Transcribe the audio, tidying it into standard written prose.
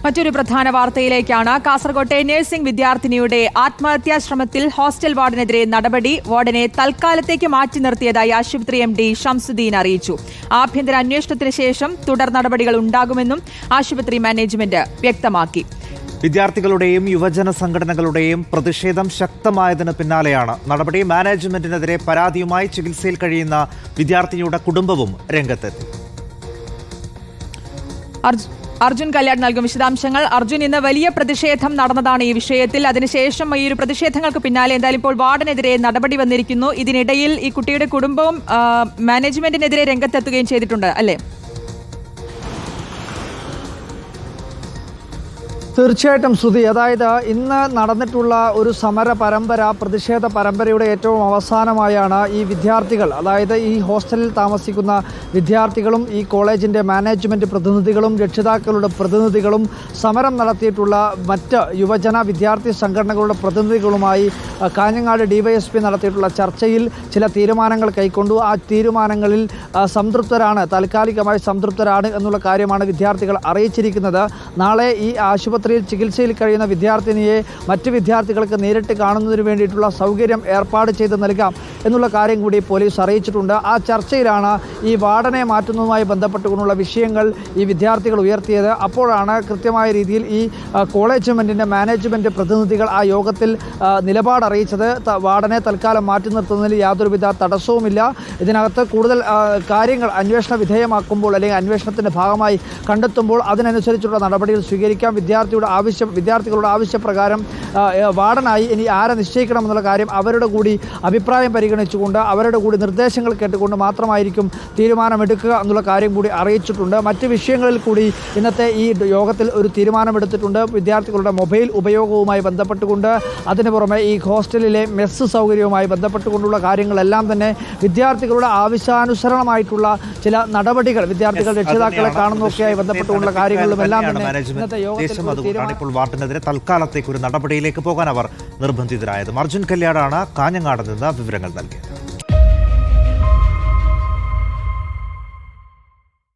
മറ്റൊരു പ്രധാന വാർത്തയിലേക്കാണ്. കാസർകോട്ടെ നഴ്സിംഗ് വിദ്യാർത്ഥിനിയുടെ ആത്മഹത്യാ ശ്രമത്തിൽ ഹോസ്റ്റൽ വാർഡനെതിരെ നടപടി. വാർഡനെ തൽക്കാലത്തേക്ക് മാറ്റി നിർത്തിയതായി ആശുപത്രി MD ഷംസുദ്ദീൻ അറിയിച്ചു. ആഭ്യന്തര അന്വേഷണത്തിന് ശേഷം തുടർ നടപടികൾ ഉണ്ടാകുമെന്നും ആശുപത്രി മാനേജ്മെന്റ് വ്യക്തമാക്കി. വിദ്യാർത്ഥികളുടെയും യുവജന സംഘടനകളുടെയും പ്രതിഷേധം ശക്തമായതിന് പിന്നാലെയാണ് നടപടി. മാനേജ്മെന്റിനെതിരെ പരാതിയുമായി ചികിത്സയിൽ കഴിയുന്ന വിദ്യാർത്ഥിനിയുടെ കുടുംബവും രംഗത്തെത്തി. അർജുൻ കല്യാൺ നൽകും വിശദാംശങ്ങൾ. അർജുൻ, ഇന്ന് വലിയ പ്രതിഷേധം നടന്നതാണ് ഈ വിഷയത്തിൽ. അതിനുശേഷം ഈ ഒരു പ്രതിഷേധങ്ങൾക്ക് പിന്നാലെ എന്തായാലും ഇപ്പോൾ വാർഡനെതിരെ നടപടി വന്നിരിക്കുന്നു. ഇതിനിടയിൽ ഈ കുട്ടിയുടെ കുടുംബവും മാനേജ്മെന്റിനെതിരെ രംഗത്തെത്തുകയും ചെയ്തിട്ടുണ്ട്, അല്ലേ? തീർച്ചയായിട്ടും ശ്രുതി, അതായത് ഇന്ന് നടന്നിട്ടുള്ള ഒരു സമര പരമ്പര, പ്രതിഷേധ പരമ്പരയുടെ ഏറ്റവും അവസാനമായാണ് ഈ വിദ്യാർത്ഥികൾ, അതായത് ഈ ഹോസ്റ്റലിൽ താമസിക്കുന്ന വിദ്യാർത്ഥികളും ഈ കോളേജിൻ്റെ മാനേജ്മെൻറ്റ് പ്രതിനിധികളും രക്ഷിതാക്കളുടെ പ്രതിനിധികളും സമരം നടത്തിയിട്ടുള്ള മറ്റ് യുവജന വിദ്യാർത്ഥി സംഘടനകളുടെ പ്രതിനിധികളുമായി കാഞ്ഞങ്ങാട് DYSP നടത്തിയിട്ടുള്ള ചർച്ചയിൽ ചില തീരുമാനങ്ങൾ കൈക്കൊണ്ടു. ആ തീരുമാനങ്ങളിൽ സംതൃപ്തരാണ്, താൽക്കാലികമായി സംതൃപ്തരാണ് എന്നുള്ള കാര്യമാണ് വിദ്യാർത്ഥികൾ അറിയിച്ചിരിക്കുന്നത്. നാളെ ഈ ആശുപത്രിയിൽ ചികിത്സയിൽ കഴിയുന്ന വിദ്യാർത്ഥിനിയെ മറ്റ് വിദ്യാർത്ഥികൾക്ക് നേരിട്ട് കാണുന്നതിന് വേണ്ടിയിട്ടുള്ള സൗകര്യം ഏർപ്പാട് ചെയ്ത് നൽകാം എന്നുള്ള കാര്യം കൂടി പോലീസ് അറിയിച്ചിട്ടുണ്ട്. ആ ചർച്ചയിലാണ് ഈ വാർഡനെ മാറ്റുന്നതുമായി ബന്ധപ്പെട്ടുകൊണ്ടുള്ള വിഷയങ്ങൾ ഈ വിദ്യാർത്ഥികൾ ഉയർത്തിയത്. അപ്പോഴാണ് കൃത്യമായ രീതിയിൽ ഈ കോളേജ്മെൻറ്റിൻ്റെ മാനേജ്മെൻറ്റ് പ്രതിനിധികൾ ആ യോഗത്തിൽ നിലപാട് അറിയിച്ചത്. വാർഡനെ തൽക്കാലം മാറ്റി നിർത്തുന്നതിൽ യാതൊരുവിധ തടസ്സവുമില്ല. ഇതിനകത്ത് കൂടുതൽ കാര്യങ്ങൾ അന്വേഷണ വിധേയമാക്കുമ്പോൾ അല്ലെങ്കിൽ അന്വേഷണത്തിൻ്റെ ഭാഗമായി കണ്ടെത്തുമ്പോൾ അതിനനുസരിച്ചുള്ള നടപടികൾ സ്വീകരിക്കാം. വിദ്യാർത്ഥികളുടെ ആവശ്യപ്രകാരം വാർഡനായി ഇനി ആരെ നിശ്ചയിക്കണമെന്നുള്ള കാര്യം അവരുടെ കൂടി അഭിപ്രായം പരിഗണിച്ചുകൊണ്ട് അവരുടെ കൂടി നിർദ്ദേശങ്ങൾ കേട്ടുകൊണ്ട് മാത്രമായിരിക്കും തീരുമാനമെടുക്കുക എന്നുള്ള കാര്യം കൂടി അറിയിച്ചിട്ടുണ്ട്. മറ്റ് വിഷയങ്ങളിൽ കൂടി ഇന്നത്തെ ഈ യോഗത്തിൽ ഒരു തീരുമാനമെടുത്തിട്ടുണ്ട്. വിദ്യാർത്ഥികളുടെ മൊബൈൽ ഉപയോഗവുമായി ബന്ധപ്പെട്ടുകൊണ്ട്, അതിന് പുറമെ ഈ ഹോസ്റ്റലിലെ മെസ്സ് സൗകര്യവുമായി ബന്ധപ്പെട്ടുകൊണ്ടുള്ള കാര്യങ്ങളെല്ലാം തന്നെ വിദ്യാർത്ഥികളുടെ ആവശ്യാനുസരണമായിട്ടുള്ള ചില നടപടികൾ, വിദ്യാർത്ഥികൾ രക്ഷിതാക്കളെ കാണുന്നതൊക്കെയായി ബന്ധപ്പെട്ടുകൊണ്ടുള്ള കാര്യങ്ങളിലും എല്ലാം തന്നെ ഇന്നത്തെ യോഗത്തിൽ അതുകൊണ്ടാണ് ഇപ്പോൾ വാർഡിനെതിരെ തൽക്കാലത്തേക്ക് ഒരു നടപടിയിലേക്ക് പോകാൻ അവർ നിർബന്ധിതരായത്. അർജുൻ കല്യാണാണ് കാഞ്ഞങ്ങാട് നിന്ന് വിവരങ്ങൾ നൽകിയത്.